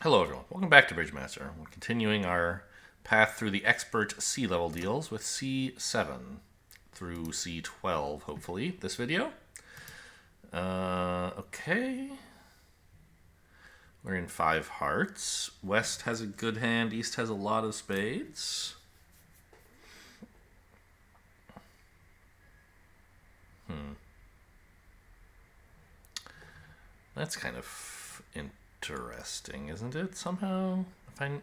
Hello, everyone. Welcome back to Bridgemaster. We're continuing our path through the expert C-level deals with C-7 through C-12, hopefully, this video. Okay. We're in 5 hearts. West has a good hand. East has a lot of spades. That's kind of interesting, isn't it? Somehow, if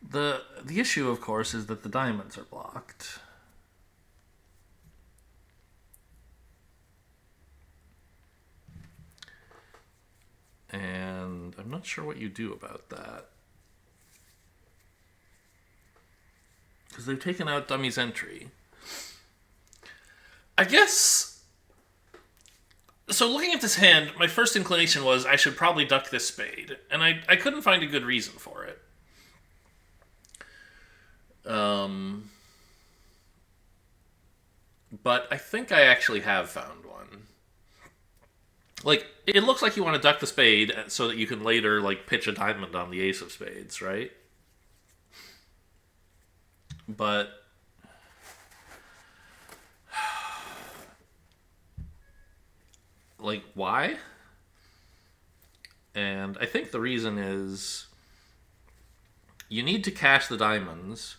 the issue, of course, is that the diamonds are blocked. And I'm not sure what you do about that. Because they've taken out Dummy's entry. I guess... So looking at this hand, my first inclination was I should probably duck this spade. And I couldn't find a good reason for it. But I think I actually have found one. Like, it looks like you want to duck the spade so that you can later, like, pitch a diamond on the ace of spades, right? But... like, why? And I think the reason is you need to cash the diamonds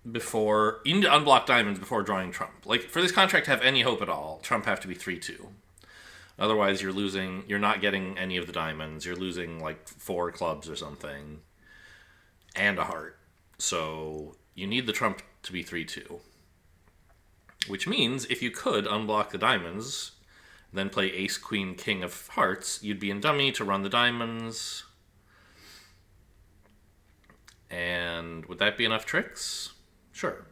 before... you need to unblock diamonds before drawing trump. Like, for this contract to have any hope at all, trump have to be 3-2. Otherwise, you're losing... you're not getting any of the diamonds. You're losing, like, 4 clubs or something. And a heart. So, you need the trump to be 3-2. Which means, if you could unblock the diamonds, then play ace, queen, king of hearts, you'd be in dummy to run the diamonds. And would that be enough tricks? Sure.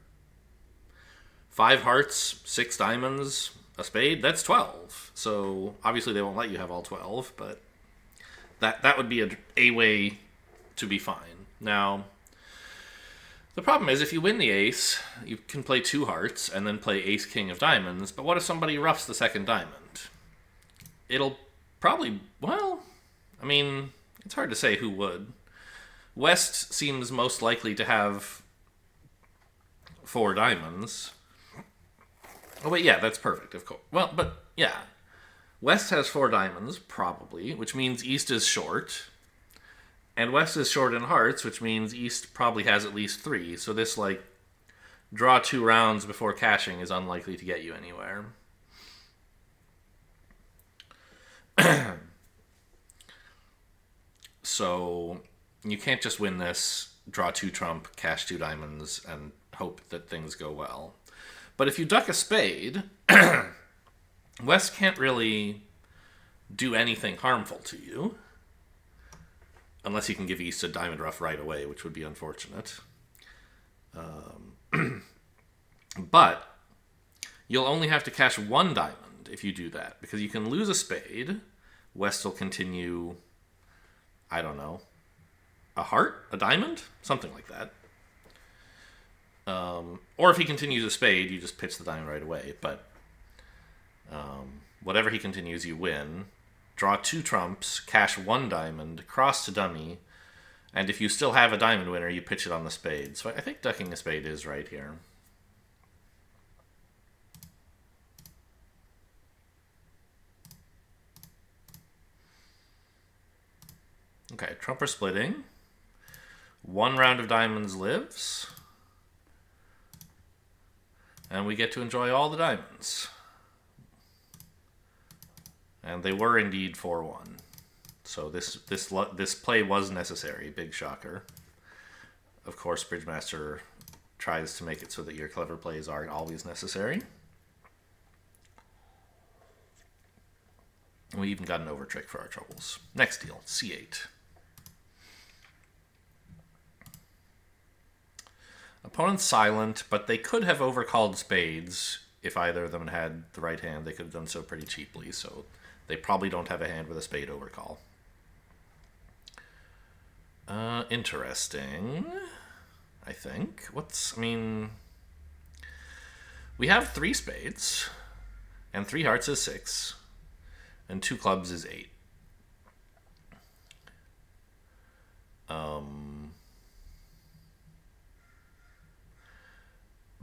5 hearts, 6 diamonds, a spade, that's 12. So, obviously they won't let you have all 12, but that would be a way to be fine. Now... the problem is, if you win the ace, you can play 2 hearts and then play ace, king of diamonds. But what if somebody roughs the second diamond? It'll probably... well, I mean, it's hard to say who would. West seems most likely to have 4 diamonds. Oh, wait, yeah, that's perfect, of course. Well, but, yeah. West has 4 diamonds, probably, which means East is short. And West is short in hearts, which means East probably has at least 3. So this, like, draw 2 rounds before cashing is unlikely to get you anywhere. So you can't just win this, draw 2 trump, cash 2 diamonds, and hope that things go well. But if you duck a spade, West can't really do anything harmful to you. Unless he can give East a diamond rough right away, which would be unfortunate. But you'll only have to cash 1 diamond if you do that. Because you can lose a spade. West will continue, I don't know, a heart? A diamond? Something like that. Or if he continues a spade, you just pitch the diamond right away. But whatever he continues, you win. Draw 2 trumps, cash 1 diamond, cross to dummy, and if you still have a diamond winner, you pitch it on the spade. So I think ducking a spade is right here. Okay, trump are splitting. 1 round of diamonds lives. And we get to enjoy all the diamonds. And they were indeed 4-1. So this play was necessary. Big shocker. Of course, Bridgemaster tries to make it so that your clever plays aren't always necessary. We even got an overtrick for our troubles. Next deal, C8. Opponent's silent, but they could have overcalled spades. If either of them had the right hand, they could have done so pretty cheaply. So they probably don't have a hand with a spade overcall. Interesting. I think. I mean... we have 3 spades. And 3 hearts is 6. And 2 clubs is 8.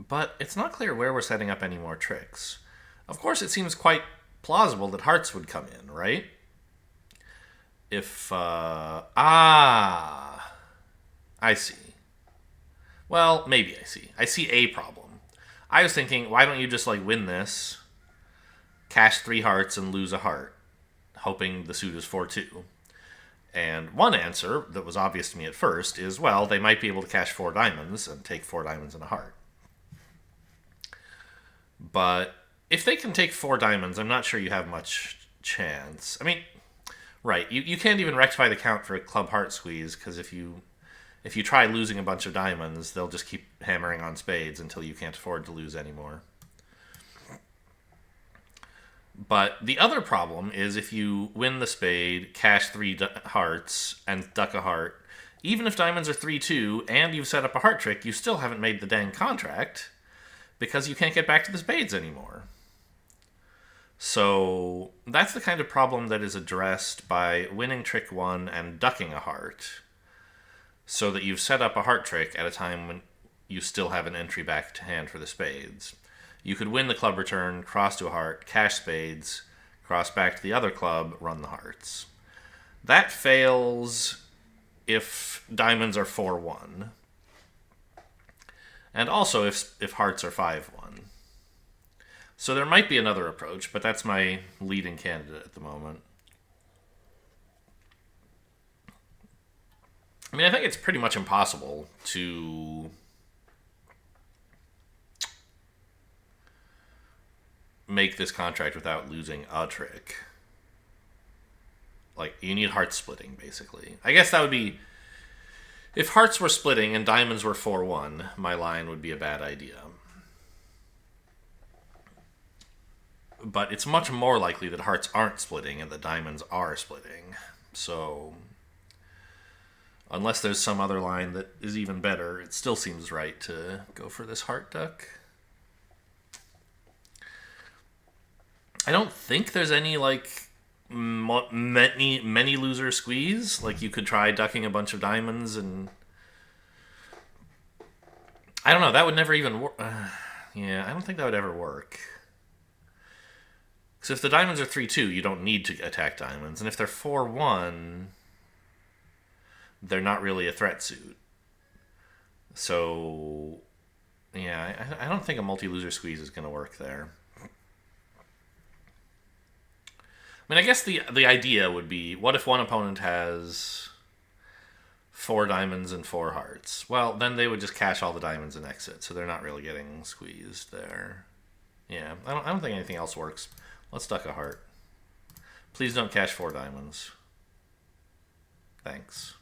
But it's not clear where we're setting up any more tricks. Of course, it seems quite plausible that hearts would come in, right? If, I see. Well, maybe I see. I see a problem. I was thinking, why don't you just, like, win this, cash 3 hearts, and lose a heart, hoping the suit is 4-2. And one answer that was obvious to me at first is, well, they might be able to cash 4 diamonds and take 4 diamonds and a heart. But if they can take 4 diamonds, I'm not sure you have much chance. I mean, right, you can't even rectify the count for a club heart squeeze, because if you try losing a bunch of diamonds, they'll just keep hammering on spades until you can't afford to lose anymore. But the other problem is if you win the spade, cash 3 hearts, and duck a heart, even if diamonds are 3-2 and you've set up a heart trick, you still haven't made the dang contract, because you can't get back to the spades anymore. So that's the kind of problem that is addressed by winning trick 1 and ducking a heart, so that you've set up a heart trick at a time when you still have an entry back to hand for the spades. You could win the club return, cross to a heart, cash spades, cross back to the other club, run the hearts. That fails if diamonds are 4-1. And also if hearts are 5-1. So there might be another approach, but that's my leading candidate at the moment. I mean, I think it's pretty much impossible to make this contract without losing a trick. Like, you need heart splitting, basically. I guess that would be... If hearts were splitting and diamonds were 4-1, my line would be a bad idea. But it's much more likely that hearts aren't splitting and that diamonds are splitting. So, unless there's some other line that is even better, it still seems right to go for this heart duck. I don't think there's any, like, many loser squeeze. Like, you could try ducking a bunch of diamonds and... I don't know, that would never even work. Yeah, I don't think that would ever work. Because if the diamonds are 3-2, you don't need to attack diamonds. And if they're 4-1, they're not really a threat suit. So, yeah, I don't think a multi-loser squeeze is going to work there. I mean, I guess the idea would be, what if one opponent has 4 diamonds and 4 hearts? Well, then they would just cash all the diamonds and exit, so they're not really getting squeezed there. Yeah, I don't think anything else works. Let's duck a heart. Please don't cash 4 diamonds. Thanks.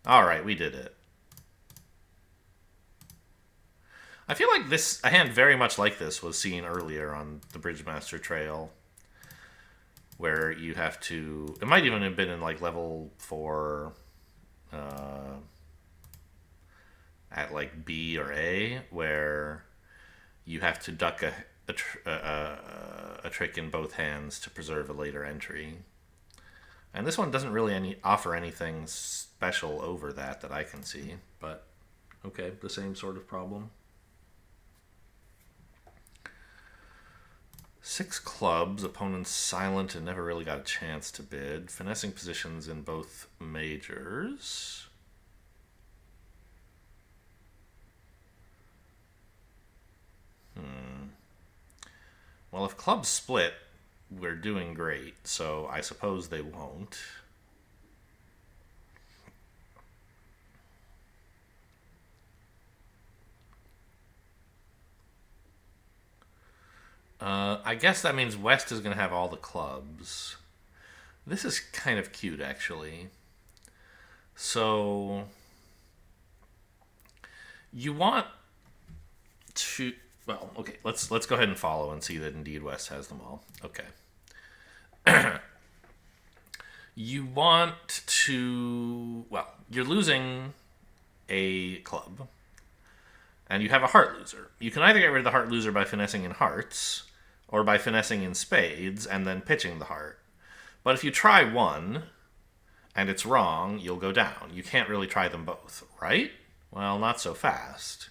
Alright, we did it. I feel like a hand very much like this was seen earlier on the Bridgemaster Trail, where you have to... It might even have been in, like, level 4 at, like, B or A, where you have to duck a trick in both hands to preserve a later entry. And this one doesn't really offer anything special over that I can see, but okay, the same sort of problem. 6 clubs, opponents silent and never really got a chance to bid. Finessing positions in both majors. Well, if clubs split, we're doing great, so I suppose they won't. I guess that means West is going to have all the clubs. This is kind of cute, actually. So, you want to... Well, okay, let's go ahead and follow and see that indeed West has them all. Okay. You want to... Well, you're losing a club, and you have a heart loser. You can either get rid of the heart loser by finessing in hearts, or by finessing in spades and then pitching the heart. But if you try one and it's wrong, you'll go down. You can't really try them both, right? Well, not so fast.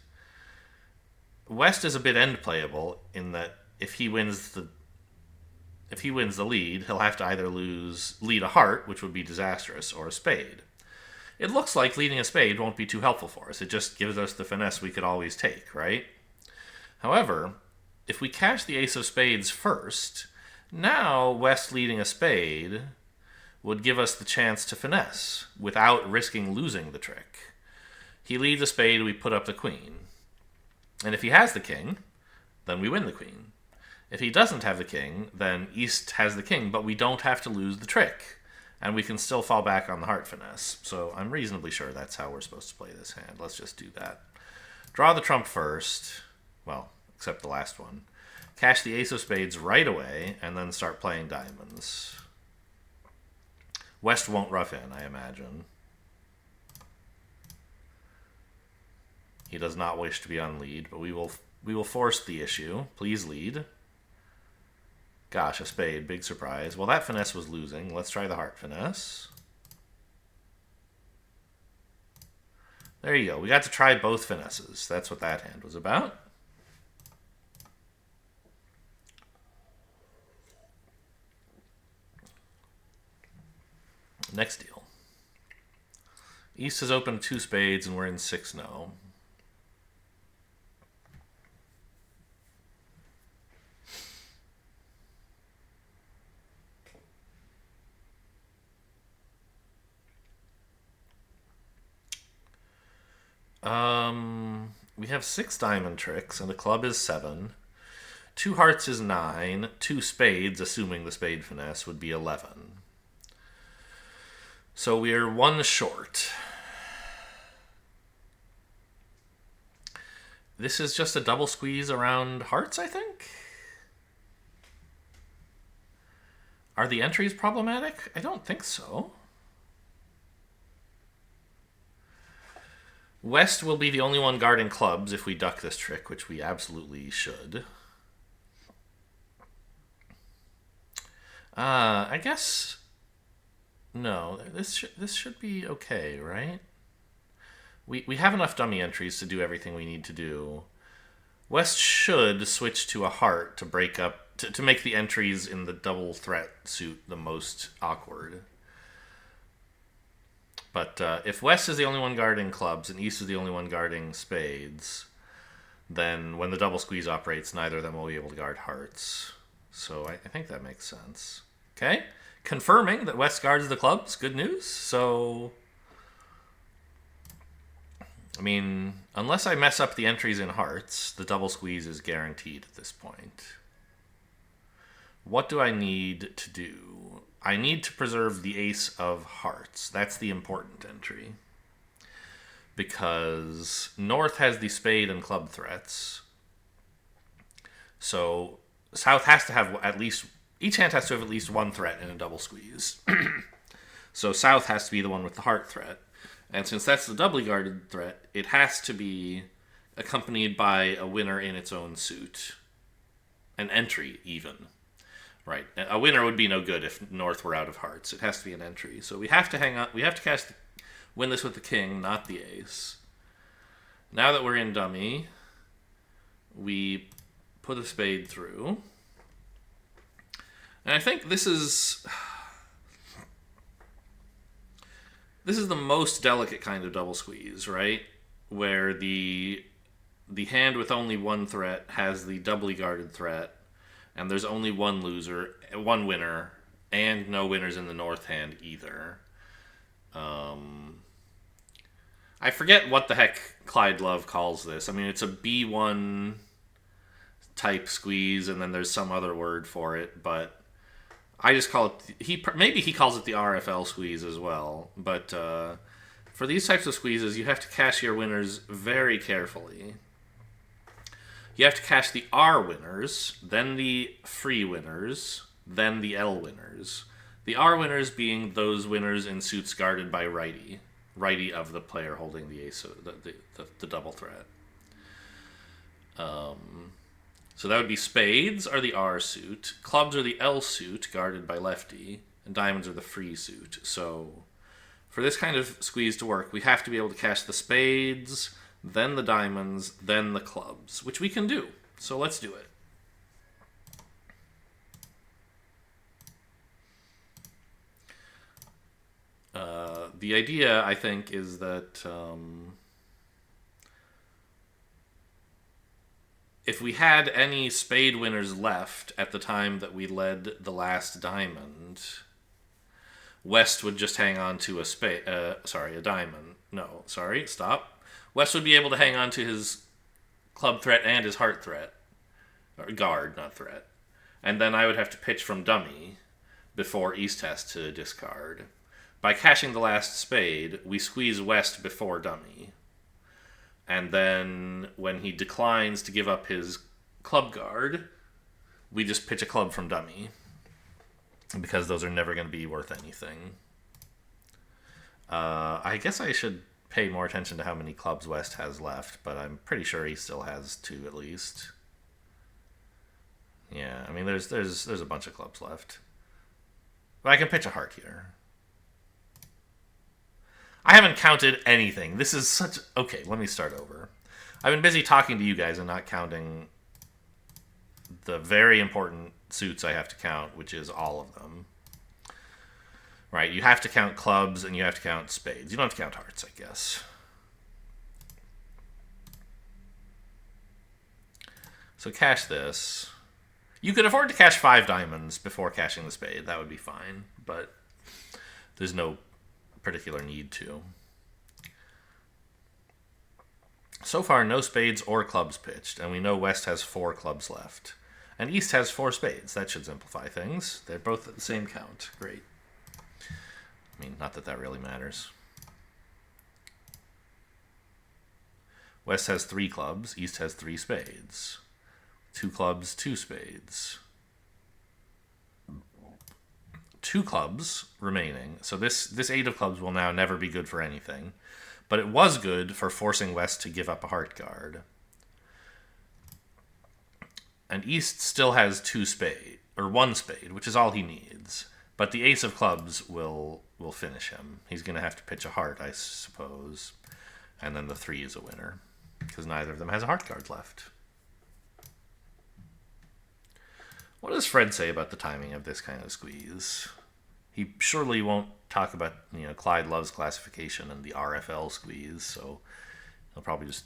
West is a bit end playable in that if he wins the lead, he'll have to either lead a heart, which would be disastrous, or a spade. It looks like leading a spade won't be too helpful for us. It just gives us the finesse we could always take, right? However, if we cash the ace of spades first, now West leading a spade would give us the chance to finesse without risking losing the trick. He leads a spade, we put up the queen. And if he has the king, then we win the queen. If he doesn't have the king, then East has the king, but we don't have to lose the trick. And we can still fall back on the heart finesse. So I'm reasonably sure that's how we're supposed to play this hand. Let's just do that. Draw the trump first. Well, except the last one. Cash the ace of spades right away, and then start playing diamonds. West won't rough in, I imagine. He does not wish to be on lead, but we will force the issue. Please lead. Gosh, a spade, big surprise. Well, that finesse was losing. Let's try the heart finesse. There you go. We got to try both finesses. That's what that hand was about. Next deal. East has opened 2 spades and we're in 6-0. We have 6 diamond tricks, and the club is 7. 2 hearts is 9. 2 spades, assuming the spade finesse, would be 11. So we're 1 short. This is just a double squeeze around hearts, I think? Are the entries problematic? I don't think so. West will be the only one guarding clubs if we duck this trick, which we absolutely should. I guess... No, this should be okay, right? We have enough dummy entries to do everything we need to do. West should switch to a heart to break up... to make the entries in the double threat suit the most awkward. But if West is the only one guarding clubs and East is the only one guarding spades, then when the double squeeze operates, neither of them will be able to guard hearts. So I think that makes sense. Okay? Confirming that West guards the clubs. Good news. So, I mean, unless I mess up the entries in hearts, the double squeeze is guaranteed at this point. What do I need to do? I need to preserve the ace of hearts. That's the important entry. Because North has the spade and club threats. So South has to have at least... Each hand has to have at least 1 threat in a double squeeze. So South has to be the one with the heart threat. And since that's the doubly guarded threat, it has to be accompanied by a winner in its own suit. An entry, even. Right. A winner would be no good if North were out of hearts. It has to be an entry. So we have to hang on. We have to win this with the king, not the ace. Now that we're in dummy, we put a spade through. And I think this is the most delicate kind of double squeeze, right? Where the hand with only 1 threat has the doubly guarded threat. And there's only 1 loser, 1 winner, and no winners in the North hand either. I forget what the heck Clyde Love calls this. I mean, it's a B1 type squeeze, and then there's some other word for it, but I just call it... Maybe he calls it the RFL squeeze as well, but for these types of squeezes, you have to cash your winners very carefully. You have to cash the R winners, then the free winners, then the L winners. The R winners being those winners in suits guarded by righty. Righty of the player holding the ace, the double threat. So that would be spades are the R suit, clubs are the L suit, guarded by lefty, and diamonds are the free suit. So for this kind of squeeze to work, we have to be able to cash the spades, then the diamonds, then the clubs, which we can do. So let's do it. The idea, I think, is that if we had any spade winners left at the time that we led the last diamond, West would just hang on to a diamond. No, sorry, stop. West would be able to hang on to his club threat and his heart threat. Or guard, not threat. And then I would have to pitch from dummy before East has to discard. By cashing the last spade, we squeeze West before dummy. And then when he declines to give up his club guard, we just pitch a club from dummy. Because those are never going to be worth anything. I guess I should pay more attention to how many clubs West has left, but I'm pretty sure he still has 2 at least. Yeah, I mean, there's a bunch of clubs left. But I can pitch a heart here. I haven't counted anything. This is such... Okay, let me start over. I've been busy talking to you guys and not counting the very important suits I have to count, which is all of them. Right, you have to count clubs and you have to count spades. You don't have to count hearts, I guess. So cash this. You could afford to cash 5 diamonds before cashing the spade. That would be fine, but there's no particular need to. So far, no spades or clubs pitched, and we know West has 4 clubs left. And East has 4 spades. That should simplify things. They're both at the same count. Great. I mean, not that that really matters. West has 3 clubs. East has 3 spades. 2 clubs, 2 spades. 2 clubs remaining. So this 8 of clubs will now never be good for anything. But it was good for forcing West to give up a heart guard. And East still has 2 spade, or 1 spade, which is all he needs. But the ace of clubs will finish him. He's going to have to pitch a heart, I suppose. And then the 3 is a winner, because neither of them has a heart guard left. What does Fred say about the timing of this kind of squeeze? He surely won't talk about, Clyde Love's classification and the RFL squeeze, so he'll probably just,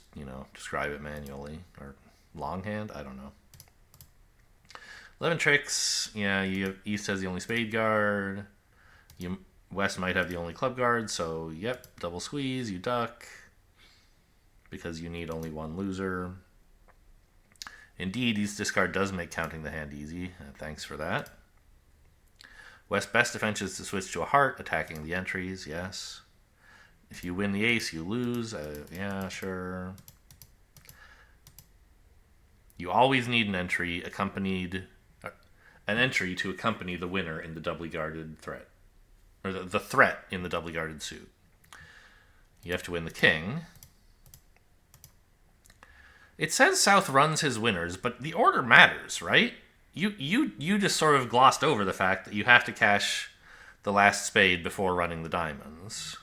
describe it manually. Or longhand? I don't know. 11 tricks. Yeah, East has the only spade guard. West might have the only club guard, so yep, double squeeze, you duck. Because you need only 1 loser. Indeed, East discard does make counting the hand easy. Thanks for that. West's best defense is to switch to a heart, attacking the entries, yes. If you win the ace, you lose. Yeah, sure. You always need an entry to accompany the winner in the doubly guarded threat. Or the threat in the doubly guarded suit. You have to win the king. It says South runs his winners, but the order matters, right? You just sort of glossed over the fact that you have to cash the last spade before running the diamonds.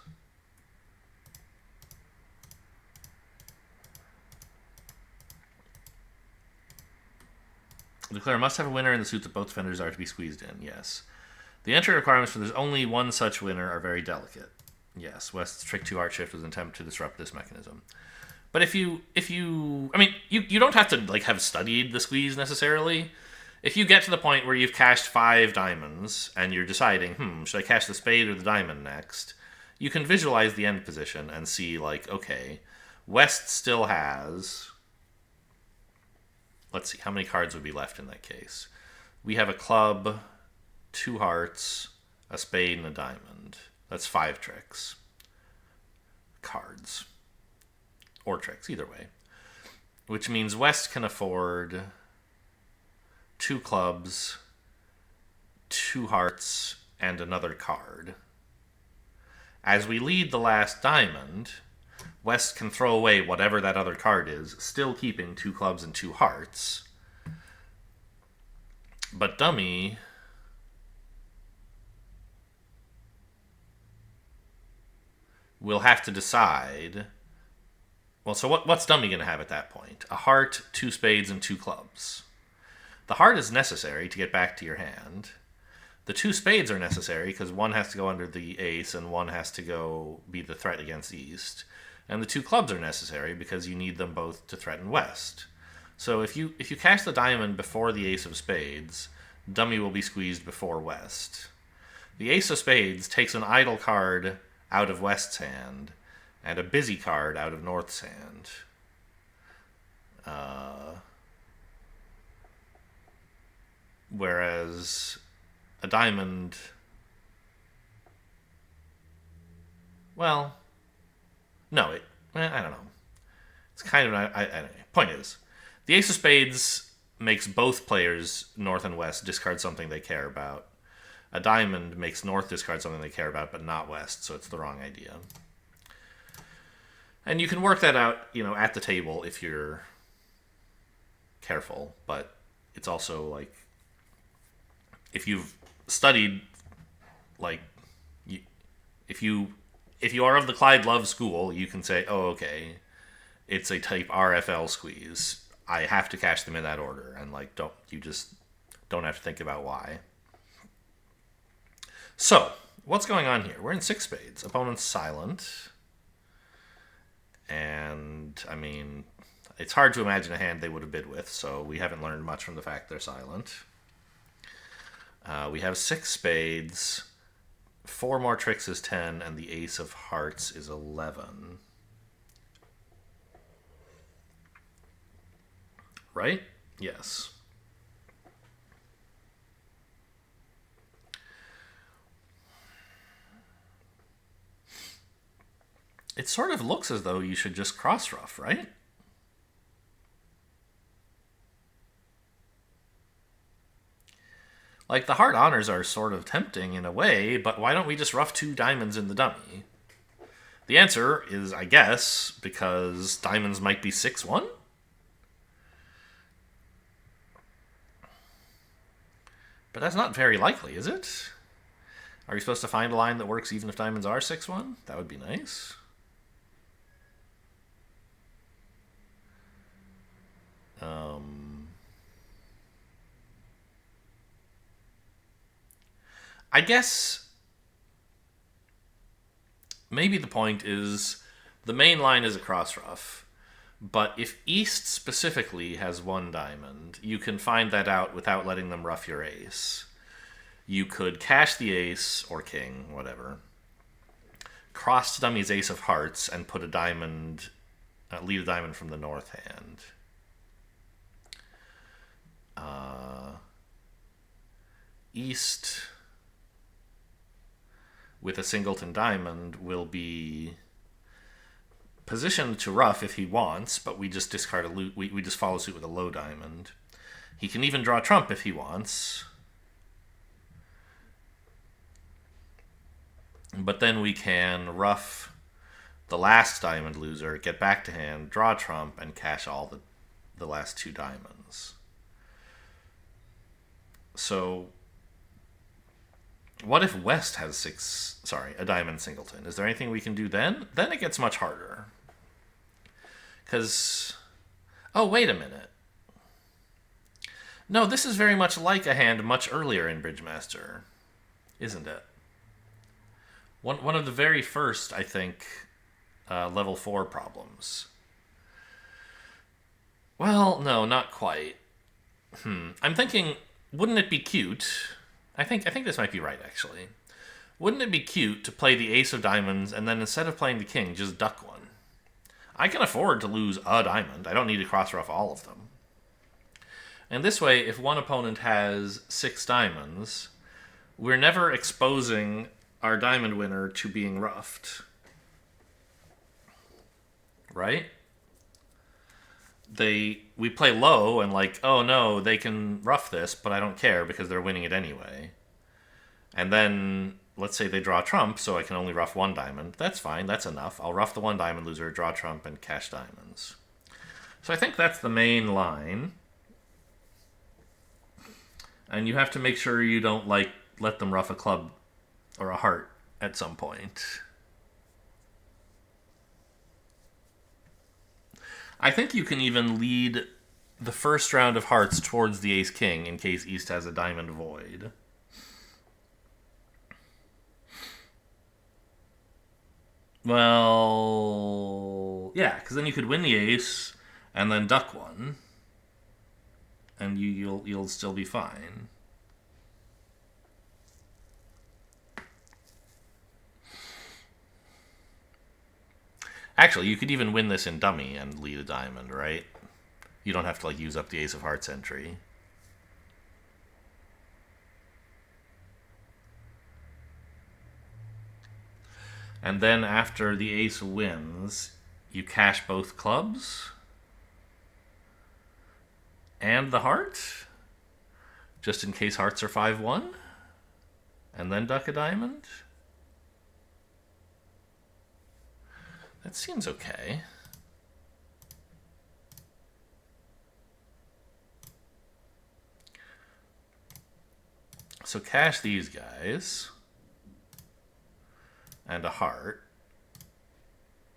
The declare must have a winner in the suit that both defenders are to be squeezed in, yes. The entry requirements for there's only 1 such winner are very delicate. Yes, West's trick 2 heart shift was an attempt to disrupt this mechanism. But if you don't have to have studied the squeeze necessarily. If you get to the point where you've cashed 5 diamonds and you're deciding, should I cash the spade or the diamond next? You can visualize the end position and see okay, West still has, let's see, how many cards would be left in that case? We have a club, 2 hearts, a spade, and a diamond. That's 5 tricks. Cards. Or tricks, either way. Which means West can afford 2 clubs, 2 hearts, and another card. As we lead the last diamond, West can throw away whatever that other card is, still keeping 2 clubs and 2 hearts. But dummy will have to decide. Well, so what's dummy going to have at that point? A heart, two spades, and two clubs. The heart is necessary to get back to your hand. The two spades are necessary because one has to go under the ace and one has to go be the threat against east. And the two clubs are necessary because you need them both to threaten west. So if you cash the diamond before the ace of spades, dummy will be squeezed before west. The ace of spades takes an idle card out of west's hand and a busy card out of north's hand. Whereas a diamond, well, no, I don't know. It's kind of, I don't know. Point is, the ace of spades makes both players, north and west, discard something they care about. A diamond makes north discard something they care about, but not west, so it's the wrong idea. And you can work that out, at the table if you're careful, but it's also like, if you've studied, like, if you are of the Clyde Love school, you can say, oh, okay, it's a type RFL squeeze. I have to cash them in that order, and you just don't have to think about why. So, what's going on here? We're in six spades. Opponent's silent. And, I mean, it's hard to imagine a hand they would have bid with, so we haven't learned much from the fact they're silent. We have six spades. Four more tricks is 10, and the ace of hearts is 11. Right? Yes. It sort of looks as though you should just cross ruff, right? Like, the heart honors are sort of tempting in a way, but why don't we just ruff two diamonds in the dummy? The answer is, I guess, because diamonds might be 6-1? But that's not very likely, is it? Are you supposed to find a line that works even if diamonds are 6-1? That would be nice. I guess maybe the point is the main line is a cross ruff, but if East specifically has one diamond, you can find that out without letting them ruff your ace. You could cash the ace or king, whatever, cross dummy's ace of hearts, and put a diamond, lead a diamond from the north hand. East with a singleton diamond will be positioned to ruff if he wants, but we just discard we just follow suit with a low diamond. He can even draw trump if he wants. But then we can ruff the last diamond loser, get back to hand, draw trump, and cash all the last two diamonds. So what if West has a diamond singleton? Is there anything we can do then? Then it gets much harder. Because, oh, wait a minute. No, this is very much like a hand much earlier in Bridgemaster, isn't it? One of the very first, I think, level 4 problems. Well, no, not quite. I'm thinking, wouldn't it be cute? I think this might be right, actually. Wouldn't it be cute to play the ace of diamonds and then instead of playing the king, just duck one? I can afford to lose a diamond. I don't need to cross ruff all of them. And this way, if one opponent has 6 diamonds, we're never exposing our diamond winner to being ruffed. Right? We play low and oh no, they can ruff this, but I don't care because they're winning it anyway. And then let's say they draw trump, so I can only ruff one diamond. That's fine, that's enough. I'll ruff the one diamond loser, draw trump, and cash diamonds. So I think that's the main line. And you have to make sure you don't, like, let them ruff a club or a heart at some point. I think you can even lead the first round of hearts towards the ace-king in case East has a diamond void. Well, yeah, because then you could win the ace and then duck one, and you'll still be fine. Actually, you could even win this in dummy and lead a diamond, right? You don't have to, like, use up the ace of hearts entry. And then after the ace wins, you cash both clubs and the heart, just in case hearts are 5-1, and then duck a diamond. That seems okay. So cash these guys and a heart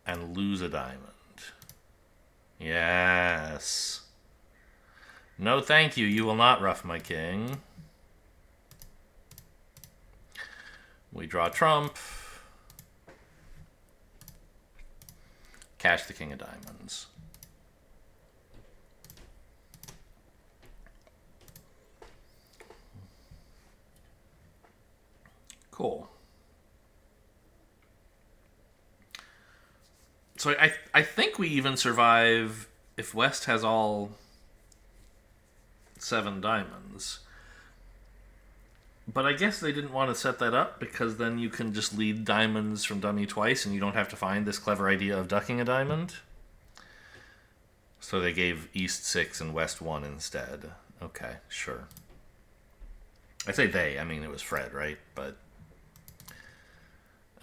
and lose a diamond. Yes. No, thank you. You will not ruff my king. We draw trump. Cash the king of diamonds. Cool. So I think we even survive if West has all 7 diamonds. But I guess they didn't want to set that up because then you can just lead diamonds from dummy twice and you don't have to find this clever idea of ducking a diamond. So they gave East 6 and West 1 instead. Okay, sure. I say they, I mean it was Fred, right? But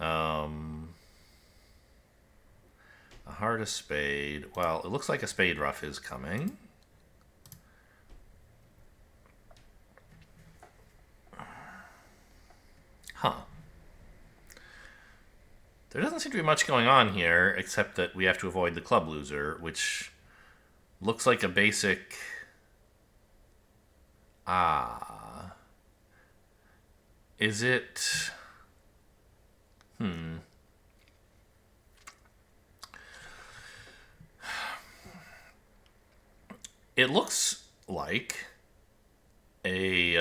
a heart, a spade. Well, it looks like a spade ruff is coming. Huh. There doesn't seem to be much going on here, except that we have to avoid the club loser, which looks like a basic... Is it... It looks like a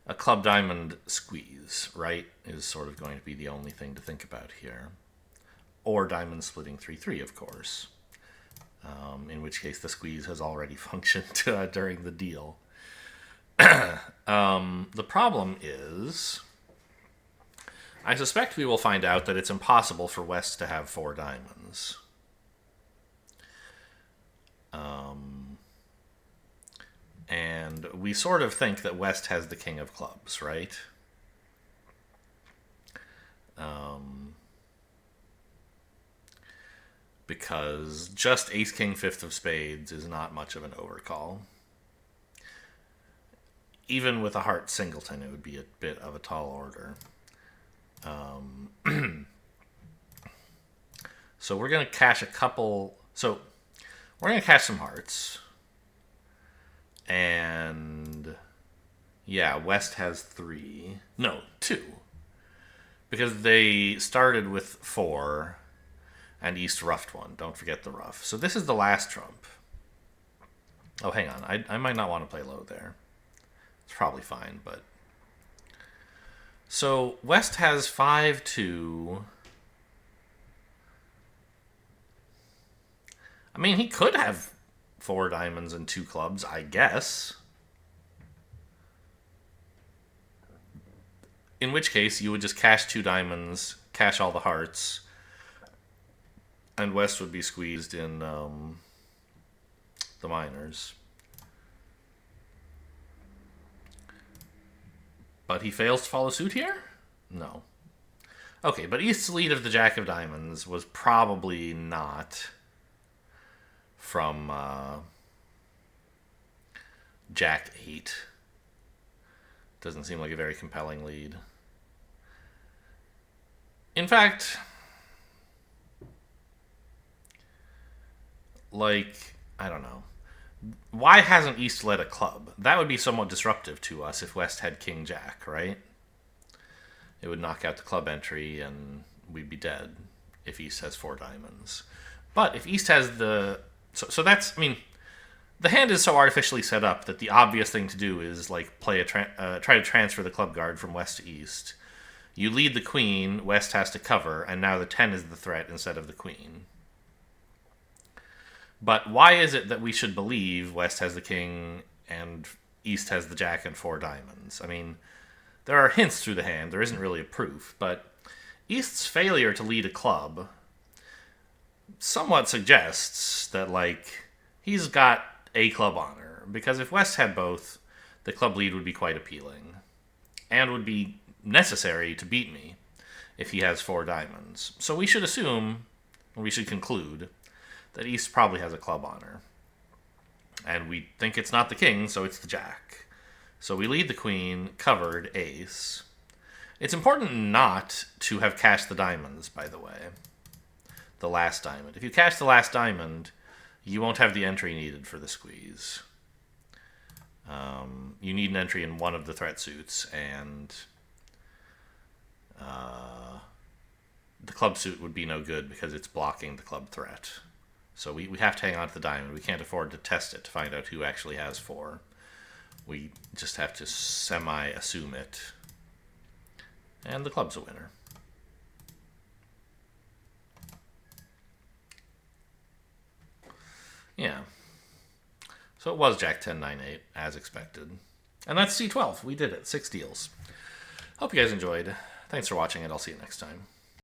a club diamond squeeze, right? Is sort of going to be the only thing to think about here. Or diamond splitting 3-3, of course. In which case the squeeze has already functioned during the deal. The problem is, I suspect we will find out that it's impossible for West to have 4 diamonds. And we sort of think that West has the king of clubs, right? Because just ace king 5th of spades is not much of an overcall. Even with a heart singleton, it would be a bit of a tall order. So we're going to cash a couple... So we're going to cash some hearts. And... yeah, West has 3. No, 2. Because they started with 4... and East ruffed 1. Don't forget the ruff. So this is the last trump. Oh, hang on. I might not want to play low there. It's probably fine, but... So West has 5-2. I mean, he could have 4 diamonds and 2 clubs, I guess. In which case, you would just cash 2 diamonds, cash all the hearts... and West would be squeezed in the minors. But he fails to follow suit here? No. Okay, but East's lead of the Jack of Diamonds was probably not from Jack 8. Doesn't seem like a very compelling lead. In fact, like, I don't know. Why hasn't East led a club? That would be somewhat disruptive to us if West had King Jack, right? It would knock out the club entry and we'd be dead if East has 4 diamonds. But if East has the... So that's... I mean, the hand is so artificially set up that the obvious thing to do is, like, try to transfer the club guard from West to East. You lead the queen, West has to cover, and now the 10 is the threat instead of the queen. But why is it that we should believe West has the king and East has the jack and 4 diamonds? I mean, there are hints through the hand. There isn't really a proof. But East's failure to lead a club somewhat suggests that, like, he's got a club honor. Because if West had both, the club lead would be quite appealing. And would be necessary to beat me if he has 4 diamonds. So we should assume, or we should conclude, that East probably has a club honor. And we think it's not the king, so it's the jack. So we lead the queen, covered, ace. It's important not to have cashed the diamonds, by the way. The last diamond. If you cash the last diamond, you won't have the entry needed for the squeeze. You need an entry in one of the threat suits, and the club suit would be no good because it's blocking the club threat. So we have to hang on to the diamond. We can't afford to test it to find out who actually has 4. We just have to semi-assume it. And the club's a winner. Yeah. So it was Jack 10, 9, 8, as expected. And that's C-12. We did it. 6 deals. Hope you guys enjoyed. Thanks for watching, and I'll see you next time.